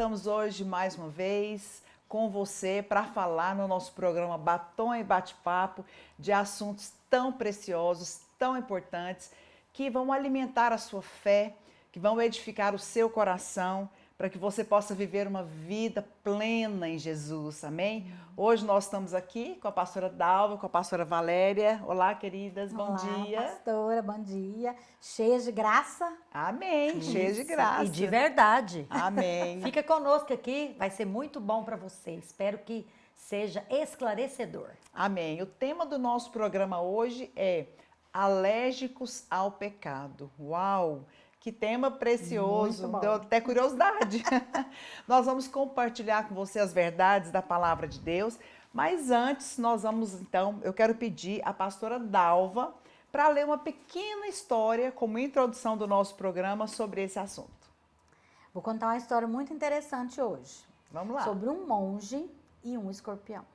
estamos hoje mais uma vez com você para falar no nosso programa Batom e Bate-Papo de assuntos tão preciosos, tão importantes, que vão alimentar a sua fé, que vão edificar o seu coração, para que você possa viver uma vida plena em Jesus, amém? Hoje nós estamos aqui com a pastora Dalva, com a pastora Valéria. Olá, queridas, bom dia. Pastora, bom dia. Cheia de graça. Amém, cheia de graça. E de verdade. Amém. Fica conosco aqui, vai ser muito bom para você. Espero que seja esclarecedor. Amém. O tema do nosso programa hoje é alérgicos ao pecado. Uau! Que tema precioso, deu até curiosidade. Nós vamos compartilhar com você as verdades da palavra de Deus, mas antes eu quero pedir à pastora Dalva para ler uma pequena história como introdução do nosso programa sobre esse assunto. Vou contar uma história muito interessante hoje. Vamos lá. Sobre um monge e um escorpião.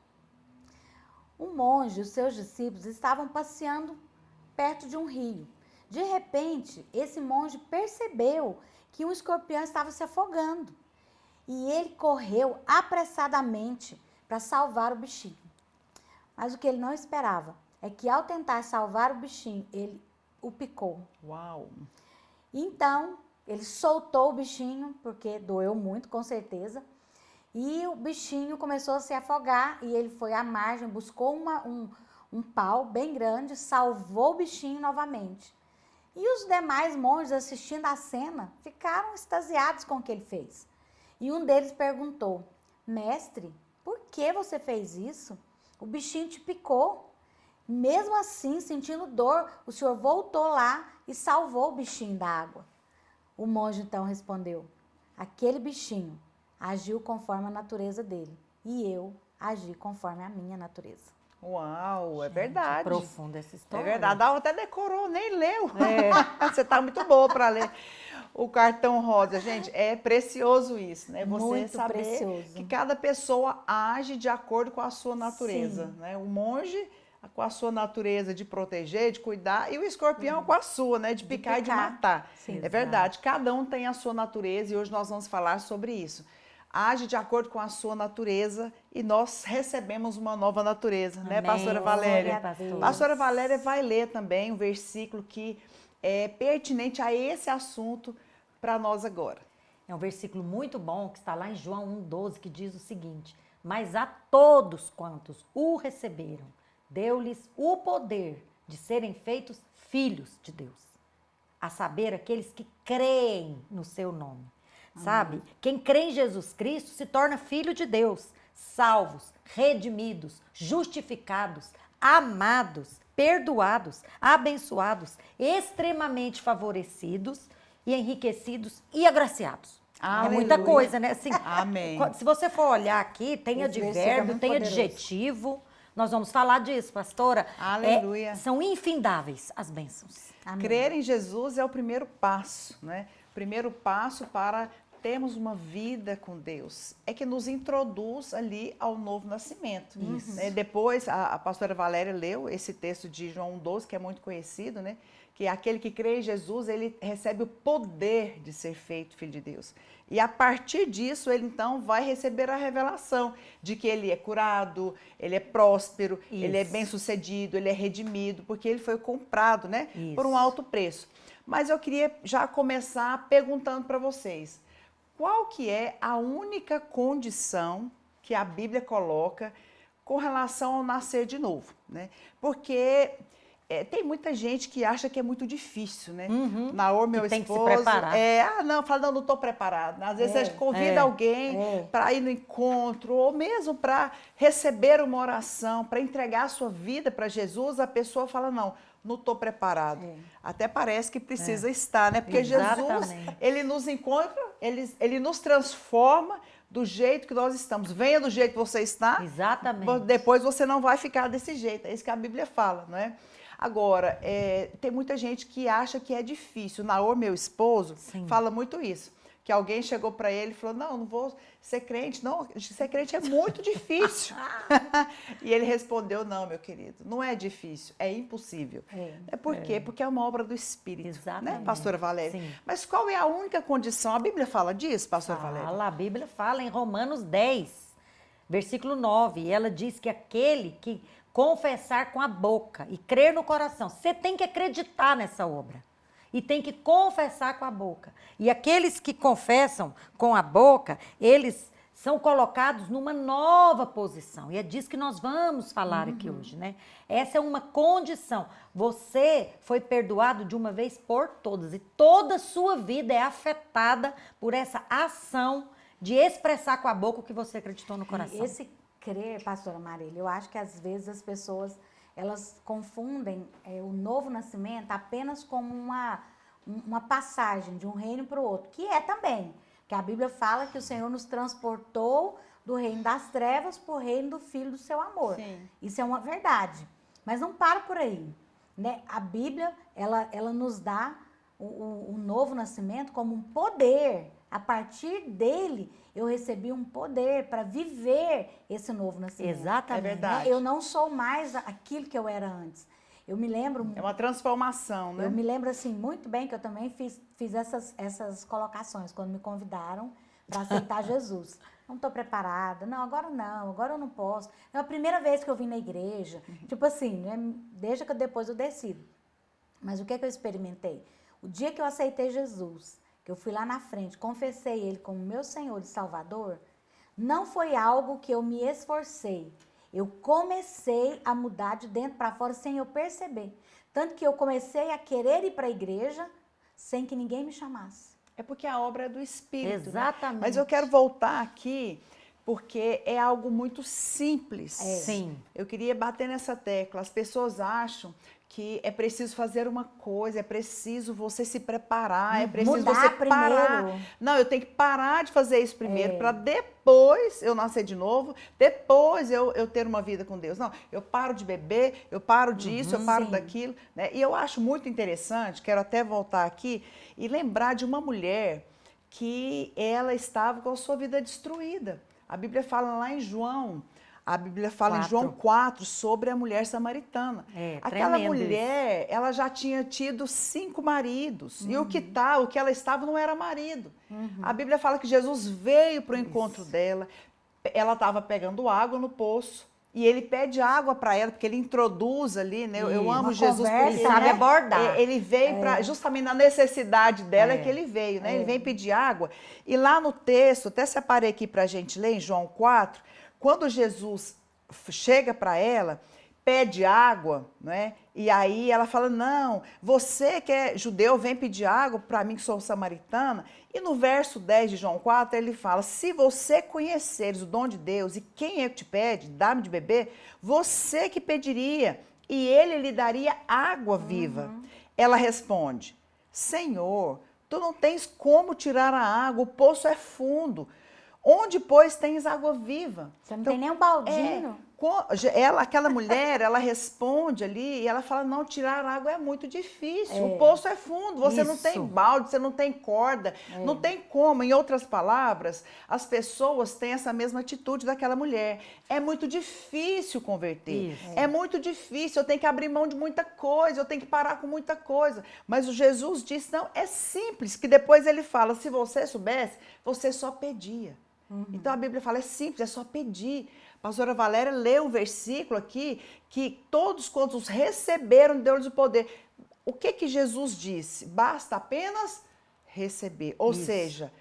Um monge e os seus discípulos estavam passeando perto de um rio. De repente, esse monge percebeu que um escorpião estava se afogando e ele correu apressadamente para salvar o bichinho. Mas o que ele não esperava é que, ao tentar salvar o bichinho, ele o picou. Uau! Então, ele soltou o bichinho, porque doeu muito, com certeza, e o bichinho começou a se afogar e ele foi à margem, buscou um pau bem grande, salvou o bichinho novamente. E os demais monges assistindo a cena ficaram extasiados com o que ele fez. E um deles perguntou: mestre, por que você fez isso? O bichinho te picou. Mesmo assim, sentindo dor, o senhor voltou lá e salvou o bichinho da água. O monge então respondeu: aquele bichinho agiu conforme a natureza dele e eu agi conforme a minha natureza. Uau, é verdade. Profunda essa história. É verdade. A Dalva até decorou, nem leu. Você está muito boa para ler o cartão rosa. Gente, é precioso isso, né? Você muito saber precioso. que cada pessoa age de acordo com a sua natureza, Sim. né? O monge com a sua natureza de proteger, de cuidar, e o escorpião com a sua, né? De picar e de matar. Sim, é verdade. Cada um tem a sua natureza e hoje nós vamos falar sobre isso. Age de acordo com a sua natureza e nós recebemos uma nova natureza, né, pastora Valéria? Pastora Valéria vai ler também um versículo que é pertinente a esse assunto para nós agora. É um versículo muito bom que está lá em João 1,12, que diz o seguinte: mas a todos quantos o receberam, deu-lhes o poder de serem feitos filhos de Deus, a saber, aqueles que creem no seu nome. Sabe? Quem crê em Jesus Cristo se torna filho de Deus, salvos, redimidos, justificados, amados, perdoados, abençoados, extremamente favorecidos e enriquecidos e agraciados. Aleluia. É muita coisa, né? Assim, Amém. Se você for olhar aqui, tem advérbio, tem adjetivo. Nós vamos falar disso, pastora. Aleluia. São infindáveis as bênçãos. Amém. Crer em Jesus é o primeiro passo, né? O primeiro passo para termos uma vida com Deus. É que nos introduz ali ao novo nascimento. Né? Depois, a pastora Valéria leu esse texto de João 12, que é muito conhecido, né? Que aquele que crê em Jesus, ele recebe o poder de ser feito filho de Deus. E a partir disso, ele então vai receber a revelação de que ele é curado, ele é próspero, ele é bem-sucedido, ele é redimido, porque ele foi comprado, né? Por um alto preço. Mas eu queria já começar perguntando para vocês, qual que é a única condição que a Bíblia coloca com relação ao nascer de novo, né? Porque tem muita gente que acha que é muito difícil, né? Naor, meu tem que esposo, se preparar. não estou preparado. Às vezes você convida alguém para ir no encontro, ou mesmo para receber uma oração, para entregar a sua vida para Jesus, a pessoa fala, não estou preparado. Até parece que precisa estar, né? Porque Exatamente. Jesus, ele nos encontra, ele nos transforma do jeito que nós estamos. Venha do jeito que você está. Exatamente. Depois você não vai ficar desse jeito. É isso que a Bíblia fala, não é? Agora, tem muita gente que acha que é difícil. Naor, meu esposo, fala muito isso. que alguém chegou para ele e falou, não vou ser crente. Não, ser crente é muito difícil. E ele respondeu, não, meu querido, não é difícil, é impossível. Por quê? Porque é uma obra do Espírito, Exatamente. né, pastora Valéria? Sim. Mas qual é a única condição? A Bíblia fala disso, pastora Valéria? A Bíblia fala em Romanos 10, versículo 9, e ela diz que aquele que confessar com a boca e crer no coração, você tem que acreditar nessa obra. E tem que confessar com a boca. E aqueles que confessam com a boca, eles são colocados numa nova posição. E é disso que nós vamos falar aqui hoje, né? Essa é uma condição. Você foi perdoado de uma vez por todas. E toda a sua vida é afetada por essa ação de expressar com a boca o que você acreditou no coração. Esse crer, pastora Marília, eu acho que às vezes as pessoas, elas confundem o novo nascimento apenas como uma passagem de um reino para o outro, que é também, que a Bíblia fala que o Senhor nos transportou do reino das trevas para o reino do Filho do seu amor. Sim. Isso é uma verdade, mas não para por aí, né? A Bíblia, ela nos dá o novo nascimento como um poder. A partir dele, eu recebi um poder para viver esse novo nascimento. Exatamente. É verdade. Eu não sou mais aquilo que eu era antes. Eu me lembro... É uma transformação, né? Eu me lembro, assim, muito bem que eu também fiz essas colocações quando me convidaram para aceitar Jesus. Não estou preparada. Não, agora eu não posso. É a primeira vez que eu vim na igreja. Tipo assim, né? Deixa que depois eu decido. Mas o que eu experimentei? O dia que eu aceitei Jesus, que eu fui lá na frente, confessei Ele como meu Senhor e Salvador, não foi algo que eu me esforcei. Eu comecei a mudar de dentro para fora sem eu perceber. Tanto que eu comecei a querer ir para a igreja sem que ninguém me chamasse. É porque a obra é do Espírito. Exatamente. Né? Mas eu quero voltar aqui, porque é algo muito simples. Sim. Eu queria bater nessa tecla. As pessoas acham que é preciso fazer uma coisa, é preciso você se preparar, é preciso Mudar você parar. primeiro. Não, eu tenho que parar de fazer isso primeiro para depois eu nascer de novo, depois eu ter uma vida com Deus. Não, eu paro de beber, eu paro disso, eu paro sim. daquilo. Né? E eu acho muito interessante, quero até voltar aqui e lembrar de uma mulher que ela estava com a sua vida destruída. A Bíblia fala lá em João, a Bíblia fala em João 4 sobre a mulher samaritana. Aquela tremendo mulher, ela já tinha tido 5 maridos. E o que ela estava não era marido. A Bíblia fala que Jesus veio para o encontro dela. Ela estava pegando água no poço. E ele pede água para ela, porque ele introduz ali, né? Eu amo Uma Jesus conversa, porque sabe né, abordar. ele veio para justamente na necessidade dela é que ele veio, né? Ele vem pedir água. E lá no texto, até separei aqui para a gente ler em João 4, quando Jesus chega para ela, pede água, né? E aí ela fala, não, você que é judeu, vem pedir água para mim que sou samaritana. E no verso 10 de João 4, ele fala, se você conheceres o dom de Deus e quem é que te pede, dá-me de beber, você que pediria e ele lhe daria água viva. Ela responde, Senhor, tu não tens como tirar a água, o poço é fundo. Onde, pois, tens água viva? Você não tem nem um baldinho. Aquela mulher, ela responde ali e ela fala, não, tirar água é muito difícil, o poço é fundo, você não tem balde, você não tem corda, não tem como. Em outras palavras, as pessoas têm essa mesma atitude daquela mulher. É muito difícil converter, é muito difícil, eu tenho que abrir mão de muita coisa, eu tenho que parar com muita coisa. Mas o Jesus disse, não, é simples, que depois ele fala, se você soubesse, você só pedia. Então a Bíblia fala, é simples, é só pedir. A pastora Valéria leu um versículo aqui, que todos quantos receberam, deu-lhes o poder. O que Jesus disse? Basta apenas receber. Ou seja,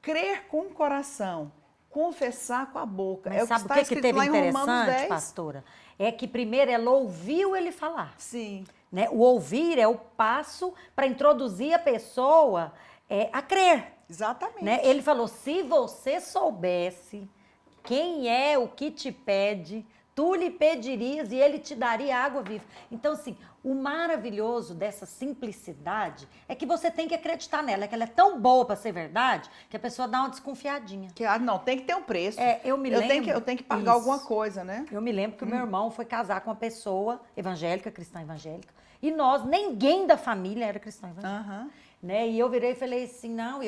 crer com o coração, confessar com a boca. Mas é sabe o que está escrito teve lá em Romanos interessante, 10. pastora? É que primeiro ela ouviu ele falar. Sim. Né? O ouvir é o passo para introduzir a pessoa a crer. Exatamente. Né? Ele falou, se você soubesse quem é o que te pede, tu lhe pedirias e ele te daria água viva. Então, assim, o maravilhoso dessa simplicidade é que você tem que acreditar nela, que ela é tão boa para ser verdade, que a pessoa dá uma desconfiadinha. Não, tem que ter um preço. Eu tenho que pagar alguma coisa, né? Eu me lembro que o meu irmão foi casar com uma pessoa evangélica, cristã evangélica, e ninguém da família era cristão evangélico. Né? E eu virei e falei assim, não,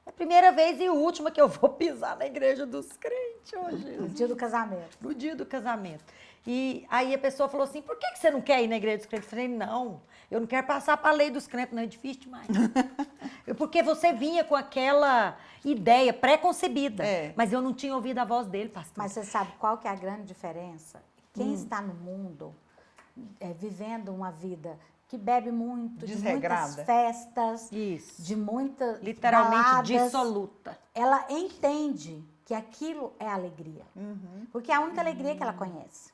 É a primeira vez e última que eu vou pisar na igreja dos crentes hoje. No dia do casamento. No dia do casamento. E aí a pessoa falou assim, por que você não quer ir na igreja dos crentes? Eu falei, não, eu não quero passar para a lei dos crentes, não é difícil demais. Porque você vinha com aquela ideia pré-concebida, mas eu não tinha ouvido a voz dele, pastor. Mas você sabe qual que é a grande diferença? Quem está no mundo, vivendo uma vida que bebe muito, de muitas festas, Isso. de muitas literalmente baladas, dissoluta. ela entende que aquilo é alegria. Porque é a única alegria que ela conhece.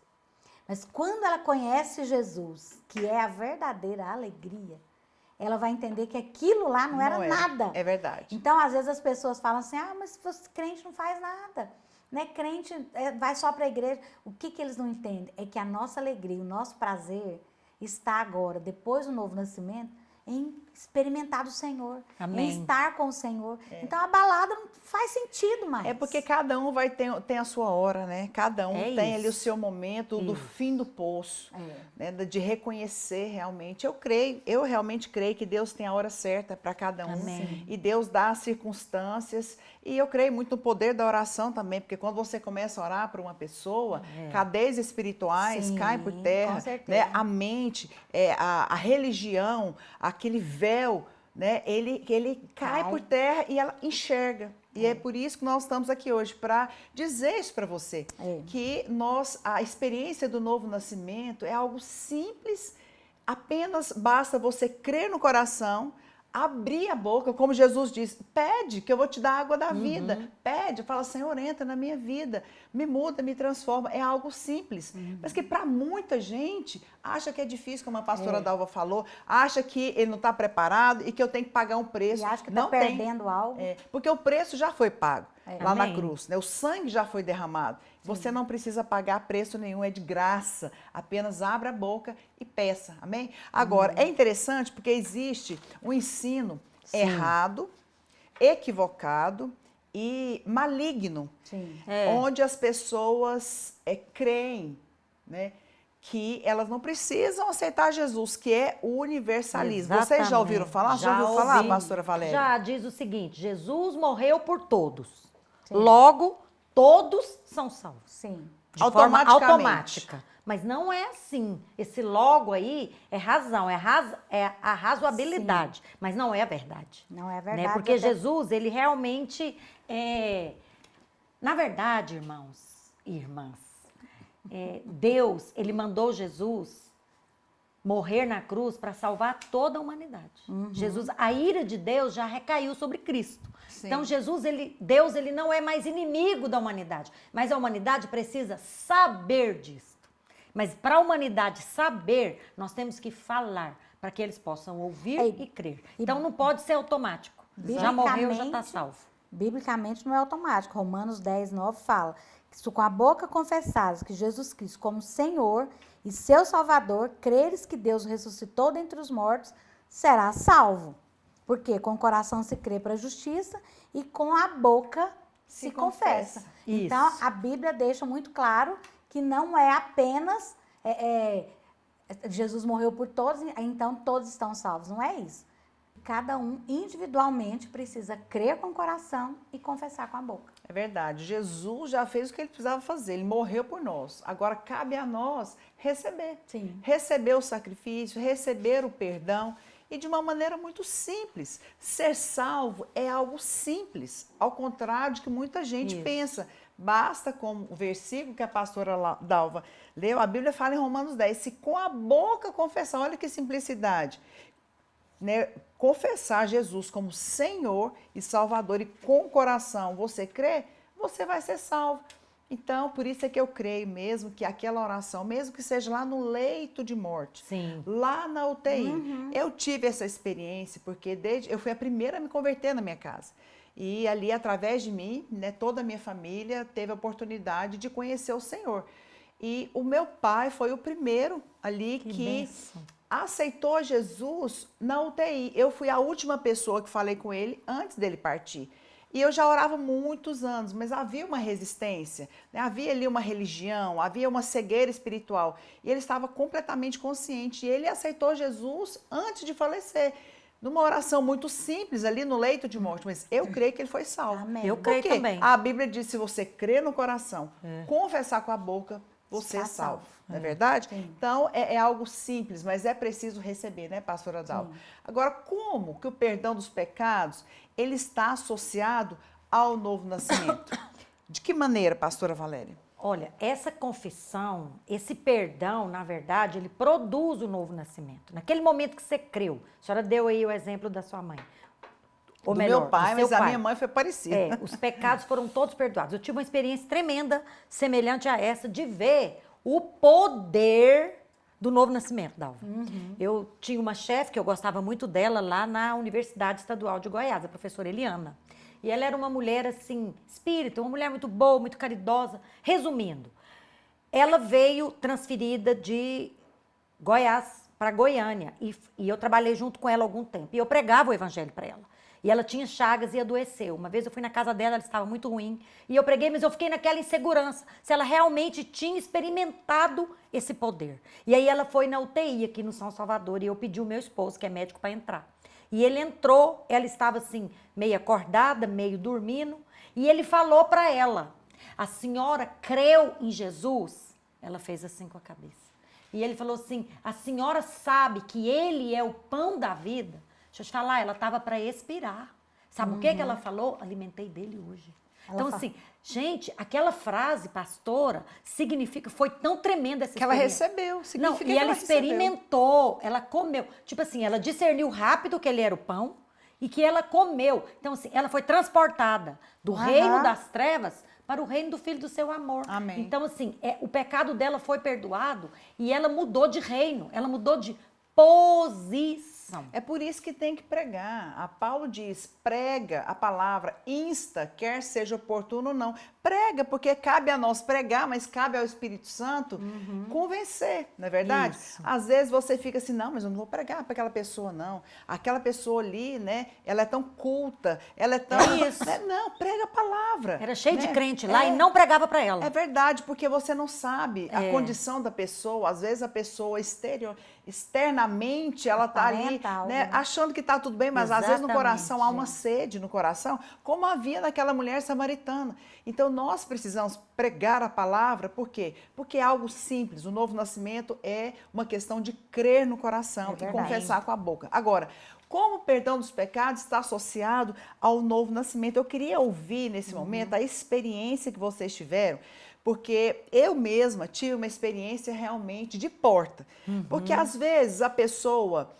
Mas quando ela conhece Jesus, que é a verdadeira alegria, ela vai entender que aquilo lá não era nada. É verdade. Então, às vezes as pessoas falam assim, mas você crente não faz nada. Né? Crente vai só para a igreja. O que eles não entendem é que a nossa alegria, o nosso prazer está agora, depois do novo nascimento, em experimentar do Senhor, Amém. em estar com o Senhor. Então a balada não faz sentido mais. É porque cada um tem a sua hora, né? Cada um tem ali o seu momento do fim do poço, né? De reconhecer realmente. Eu realmente creio que Deus tem a hora certa para cada um. Amém. E Deus dá as circunstâncias. E eu creio muito no poder da oração também, porque quando você começa a orar para uma pessoa, cadeias espirituais caem por terra, com certeza. né? A mente, a religião, aquele véu, né? Ele cai por terra e ela enxerga. E é por isso que nós estamos aqui hoje, para dizer isso para você. Que a experiência do novo nascimento é algo simples, apenas basta você crer no coração, abrir a boca, como Jesus diz, pede que eu vou te dar a água da vida. Pede, fala, Senhor, entra na minha vida, me muda, me transforma. É algo simples. Mas que para muita gente acha que é difícil, como a pastora Dalva falou, acha que ele não está preparado e que eu tenho que pagar um preço. E acha que não está perdendo algo. Porque o preço já foi pago lá na Amém. cruz, né? O sangue já foi derramado. Você não precisa pagar preço nenhum, é de graça. Apenas abra a boca e peça. Amém? Agora, é interessante porque existe um ensino errado, equivocado e maligno, onde as pessoas creem, né, que elas não precisam aceitar Jesus, que é o universalismo. Exatamente. Vocês já ouviram falar? Já ouviu falar, pastora Valéria? Já diz o seguinte, Jesus morreu por todos. Logo, todos são salvos. Sim. De forma Automaticamente. automática. Mas não é assim. Esse logo aí é razão, é a razoabilidade. Mas não é a verdade. Não é verdade. Né? Porque Jesus, ele realmente na verdade, irmãos e irmãs, Deus, ele mandou Jesus morrer na cruz para salvar toda a humanidade. Jesus, a ira de Deus já recaiu sobre Cristo. Sim. Então Deus, ele não é mais inimigo da humanidade, mas a humanidade precisa saber disso. Mas para a humanidade saber, nós temos que falar para que eles possam ouvir e crer. Então não pode ser automático. Já morreu, já está salvo. Biblicamente não é automático. Romanos 10, 9 fala que se com a boca confessares que Jesus Cristo como Senhor e seu Salvador, creres que Deus o ressuscitou dentre os mortos, será salvo. Porque com o coração se crê para a justiça e com a boca se confessa. Isso. Então, a Bíblia deixa muito claro que não é apenas Jesus morreu por todos, então todos estão salvos. Não é isso. Cada um individualmente precisa crer com o coração e confessar com a boca. É verdade. Jesus já fez o que ele precisava fazer. Ele morreu por nós. Agora cabe a nós receber. Sim. Receber o sacrifício, receber o perdão. E de uma maneira muito simples. Ser salvo é algo simples. Ao contrário de que muita gente pensa. Basta, como o versículo que a pastora Dalva leu, a Bíblia fala em Romanos 10, se com a boca confessar, olha que simplicidade, né? Confessar Jesus como Senhor e Salvador e com o coração você crê, você vai ser salvo. Então, por isso é que eu creio mesmo que aquela oração, mesmo que seja lá no leito de morte, lá na UTI, eu tive essa experiência, porque eu fui a primeira a me converter na minha casa. E ali, através de mim, né, toda a minha família teve a oportunidade de conhecer o Senhor. E o meu pai foi o primeiro ali que aceitou Jesus na UTI. Eu fui a última pessoa que falei com ele antes dele partir. E eu já orava muitos anos, mas havia uma resistência, né? Havia ali uma religião, havia uma cegueira espiritual. E ele estava completamente consciente. E ele aceitou Jesus antes de falecer. numa oração muito simples ali no leito de morte, mas eu creio que ele foi salvo. Amém. Eu Por creio quê? também. A Bíblia diz, se você crer no coração, confessar com a boca, você é Está salvo. salvo. Não é verdade? Sim. Então, é algo simples, mas é preciso receber, né, pastora Dalva? Agora, como que o perdão dos pecados, ele está associado ao novo nascimento? De que maneira, pastora Valéria? Olha, essa confissão, esse perdão, na verdade, ele produz o novo nascimento. Naquele momento que você creu, a senhora deu aí o exemplo da sua mãe. Ou Do melhor, meu pai, do seu mas a pai. minha mãe foi parecida. Os pecados foram todos perdoados. Eu tive uma experiência tremenda, semelhante a essa, de ver o poder do novo nascimento, Dalva. Eu tinha uma chefe que eu gostava muito dela lá na Universidade Estadual de Goiás, a professora Eliana. E ela era uma mulher, assim, espírita, uma mulher muito boa, muito caridosa. Resumindo, ela veio transferida de Goiás para Goiânia. E eu trabalhei junto com ela algum tempo. E eu pregava o evangelho para ela. E ela tinha chagas e adoeceu. Uma vez eu fui na casa dela, ela estava muito ruim. E eu preguei, mas eu fiquei naquela insegurança. Se ela realmente tinha experimentado esse poder. E aí ela foi na UTI aqui no São Salvador. E eu pedi o meu esposo, que é médico, para entrar. E ele entrou, ela estava assim, meio acordada, meio dormindo. E ele falou para ela, a senhora creu em Jesus? Ela fez assim com a cabeça. E ele falou assim, a senhora sabe que ele é o pão da vida? Deixa eu te falar, ela estava para expirar. Sabe o que ela falou? Alimentei dele hoje. Então, assim, gente, aquela frase, pastora, significa, foi tão tremenda essa Que ela experiência. recebeu, significa Não, que e ela recebeu. experimentou, ela comeu. Tipo assim, ela discerniu rápido que ele era o pão e que ela comeu. Então, assim, ela foi transportada do reino das trevas para o reino do Filho do seu amor. Amém. Então, assim, o pecado dela foi perdoado e ela mudou de reino, ela mudou de posição. É por isso que tem que pregar. A Paulo diz, prega a palavra, insta, quer seja oportuno ou não. Prega, porque cabe a nós pregar, mas cabe ao Espírito Santo convencer, não é verdade? Isso. Às vezes você fica assim, não, mas eu não vou pregar para aquela pessoa, não. Aquela pessoa ali, né, ela é tão culta, ela é tão... isso. Né? Não, prega a palavra. Era cheio né? de crente lá e não pregava para ela. É verdade, porque você não sabe a condição da pessoa. Às vezes a pessoa externamente, ela está ali, Aparenta algo, né, né? achando que está tudo bem, mas às vezes no Exatamente, coração há uma sede no coração, como havia naquela mulher samaritana. Então nós precisamos pregar a palavra, por quê? Porque é algo simples. O novo nascimento é uma questão de crer no coração e verdade. confessar com a boca. Agora, como o perdão dos pecados está associado ao novo nascimento? Eu queria ouvir nesse momento a experiência que vocês tiveram, porque eu mesma tive uma experiência realmente de porta. Porque às vezes a pessoa,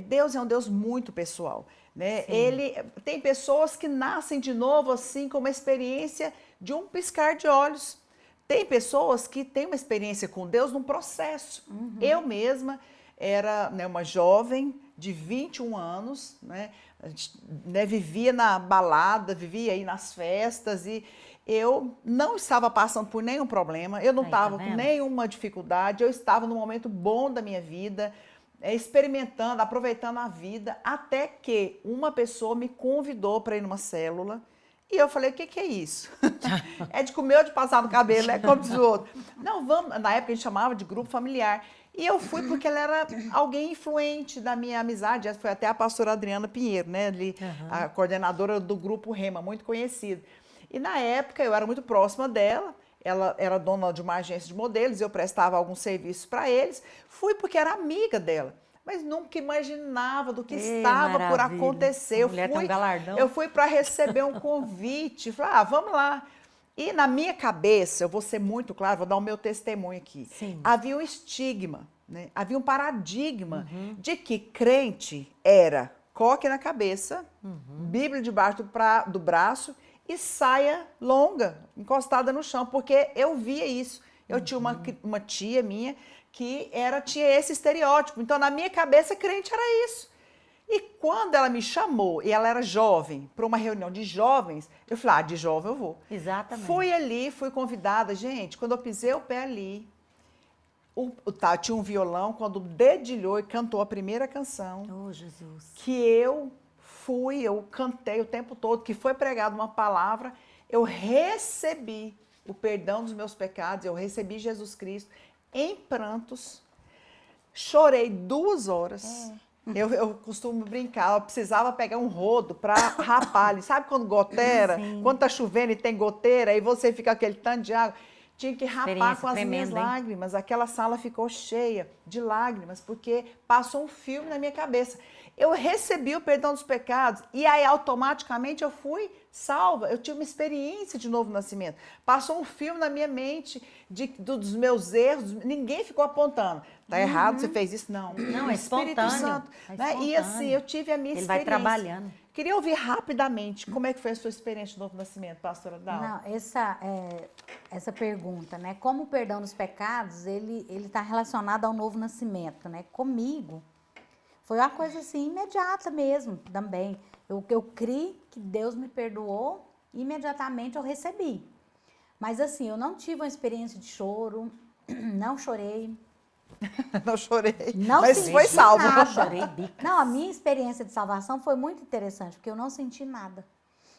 Deus é um Deus muito pessoal, né? Ele tem pessoas que nascem de novo assim com uma experiência de um piscar de olhos. Tem pessoas que têm uma experiência com Deus num processo. Eu mesma era, né, uma jovem de 21 anos, né? A gente, né, vivia na balada, vivia aí nas festas e eu não estava passando por nenhum problema, eu não Aí, tá estava com vendo? nenhuma dificuldade, eu estava num momento bom da minha vida, experimentando, aproveitando a vida, até que uma pessoa me convidou para ir numa célula. E eu falei, o que é isso? É de comer ou de passar no cabelo, né? Como diz o outro. Não, vamos. Na época a gente chamava de grupo familiar. E eu fui porque ela era alguém influente da minha amizade. Foi até a pastora Adriana Pinheiro, né? Ali, a coordenadora do grupo Rema, muito conhecida. E na época eu era muito próxima dela. Ela era dona de uma agência de modelos, eu prestava alguns serviços para eles. Fui porque era amiga dela. Mas nunca imaginava do que estava por maravilha. acontecer. A mulher tem um galardão. Eu fui para receber um convite. Falei, vamos lá. E na minha cabeça, eu vou ser muito claro, vou dar o meu testemunho aqui. Sim. Havia um estigma, né? Havia um paradigma de que crente era coque na cabeça, Bíblia debaixo do braço e saia longa, encostada no chão, porque eu via isso. Eu tinha uma tia minha que tinha esse estereótipo. Então, na minha cabeça, crente era isso. E quando ela me chamou, e ela era jovem, para uma reunião de jovens, eu falei, de jovem eu vou. Exatamente. Fui ali, fui convidada. Gente, quando eu pisei o pé ali, tinha um violão, quando dedilhou e cantou a primeira canção, Oh, Jesus. que eu cantei o tempo todo, que foi pregada uma palavra, eu recebi o perdão dos meus pecados, eu recebi Jesus Cristo em prantos, chorei 2 horas, Eu costumo brincar, eu precisava pegar um rodo para rapar ali. Sabe quando goteira? Sim. Quando tá chovendo e tem goteira, e você fica aquele tanto de água. Tinha que rapar Experiência com as minhas tremenda, hein? lágrimas. Aquela sala ficou cheia de lágrimas, porque passou um filme na minha cabeça. Eu recebi o perdão dos pecados e aí automaticamente eu fui salva. Eu tive uma experiência de novo nascimento. Passou um filme na minha mente dos meus erros. Ninguém ficou apontando. Tá errado, você fez isso? Não. Não, O é Espírito espontâneo. Santo, É né? E espontâneo. assim, eu tive a minha Ele vai experiência. trabalhando. Queria ouvir rapidamente como é que foi a sua experiência de novo nascimento, pastora Dalva. Não, essa pergunta, né? Como o perdão dos pecados, ele está relacionado ao novo nascimento, né? Comigo, foi uma coisa assim, imediata mesmo, também. Eu criei que Deus me perdoou, imediatamente eu recebi. Mas assim, eu não tive uma experiência de choro, não chorei. Não chorei, Não mas senti foi salvo. nada. Chorei bico. Não, a minha experiência de salvação foi muito interessante, porque eu não senti nada.